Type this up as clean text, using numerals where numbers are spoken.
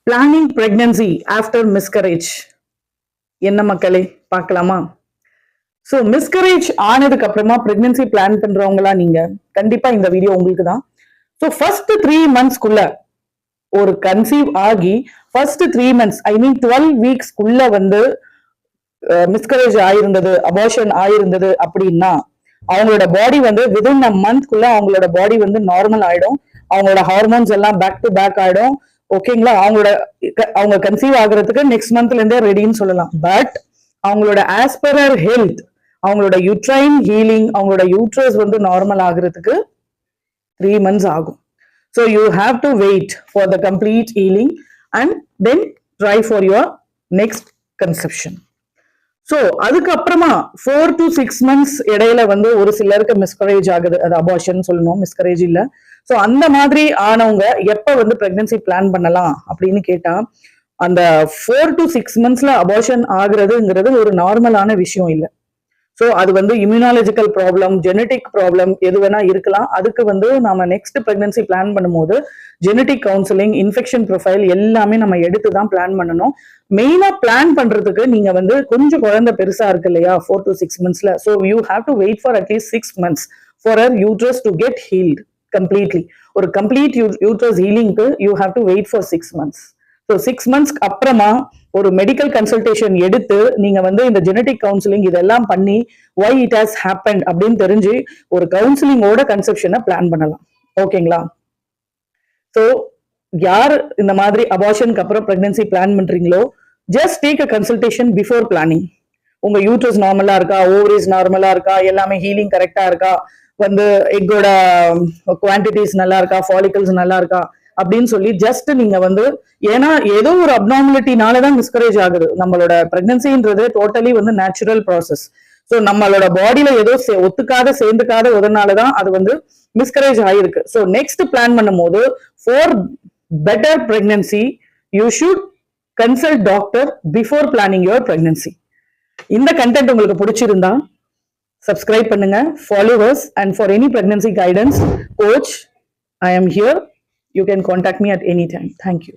Planning pregnancy after miscarriage என்ன மக்களே பார்க்கலாமா? ஸோ மிஸ்கரேஜ் ஆனதுக்கு அப்புறமா பிரெக்னன்சி பிளான் பண்றவங்களா நீங்க கண்டிப்பா இந்த வீடியோ உங்களுக்கு தான். ஸோ ஃபர்ஸ்ட் 3 monthsக்குள்ள ஒரு கன்சீவ் ஆகி ஃபர்ஸ்ட் 3 months ஐ மீன் 12 weeksக்குள்ள வந்து மிஸ்கரேஜ் ஆயிருந்தது, அபார்ஷன் ஆயிருந்தது அப்படின்னா அவங்களோட பாடி வந்து விதின் அ மந்த்க்குள்ள அவங்களோட பாடி வந்து நார்மல் ஆயிடும். அவங்களோட ஹார்மோன்ஸ் எல்லாம் பேக் டு பேக் ஆயிடும். ஓகேங்களா? அவங்க கன்சீவ் ஆகுறதுக்கு நெக்ஸ்ட் மந்த்ல இருந்தே ரெடின்னு சொல்லலாம். பட் அவங்களோட ஆஸ்பரர் ஹெல்த், அவங்களோட யூட்ரைன் ஹீலிங், அவங்களோட யூட்ரஸ் வந்து நார்மல் ஆகுறதுக்கு 3 months ஆகும். So you have to wait for the complete healing and then try for your next conception. ஸோ அதுக்கப்புறமா 4 to 6 months இடையில வந்து ஒரு சிலருக்கு மிஸ்கரேஜ் ஆகுது, அது அபார்ஷன் சொல்லணும், மிஸ்கரேஜ் இல்ல. ஸோ அந்த மாதிரி ஆனவங்க எப்ப வந்து பிரெக்னன்சி பிளான் பண்ணலாம் அப்படின்னு கேட்டா, அந்த 4 to 6 monthsல அபார்ஷன் ஆகுறதுங்கிறது ஒரு நார்மலான விஷயம் இல்லை. ஸோ அது வந்து இம்யூனாலஜிக்கல் ப்ராப்ளம், ஜெனட்டிக் ப்ராப்ளம் எது வேணா இருக்கலாம். அதுக்கு வந்து நம்ம நெக்ஸ்ட் பிரெக்னன்சி பிளான் பண்ணும்போது ஜெனட்டிக் கவுன்சிலிங், இன்ஃபெக்ஷன் ப்ரொஃபைல் எல்லாமே நம்ம எடுத்து தான் பிளான் பண்ணணும். மெயினா பிளான் பண்றதுக்கு நீங்க வந்து கொஞ்சம் குழந்தை பெருசா இருக்கு இல்லையா 4 to 6 monthsல. So you have to wait for at least 6 months for அவர் uterus to get healed completely. ஒரு கம்ப்ளீட் யூட்ரஸ் ஹீலிங்க்கு you have to wait for 6 months. So 6 months அப்புறமா ஒரு மெடிக்கல் கன்சல்டேஷன் எடுத்து நீங்க வந்து இந்த ஜெனட்டிக் கவுன்சிலிங் இதெல்லாம் பண்ணி why it has happened அப்படின்னு தெரிஞ்சு ஒரு கவுன்சிலிங்கோட கன்செப்ஷனை பிளான் பண்ணலாம். ஓகேங்களா? ஸோ யார் இந்த மாதிரி அபார்ஷனுக்கு அப்புறம் பிரெக்னன்சி பிளான் பண்றீங்களோ, just take a consultation before planning. உங்க யூட்ரஸ் நார்மலா இருக்கா, ஓவரிஸ் நார்மலா இருக்கா, எல்லாமே ஹீலிங் கரெக்டா இருக்கா, வந்து எக்கோட குவான்டிட்டிஸ் நல்லா இருக்கா, ஃபாலிகல்ஸ் நல்லா இருக்கா அப்படின்னு சொல்லி ஜஸ்ட் நீங்க வந்து, ஏன்னா ஏதோ ஒரு அப்நார்மலிட்டினாலதான் மிஸ்கரேஜ் ஆகுது. நம்மளோட பிரெக்னன்சின்றது டோட்டலி வந்து நேச்சுரல் ப்ராசஸ். ஸோ நம்மளோட பாடியில ஏதோ ஒத்துக்காத சேர்ந்துக்காத உதனாலதான் அது வந்து மிஸ்கரேஜ் ஆயிருக்கு. ஸோ நெக்ஸ்ட் பிளான் பண்ணும் போது for better pregnancy you should consult doctor before planning your pregnancy. இந்த கண்டென்ட் உங்களுக்கு பிடிச்சிருந்தா சப்ஸ்கிரைப் பண்ணுங்க, followers, and for any pregnancy guidance, coach, I am here. You can contact me at any time. Thank you.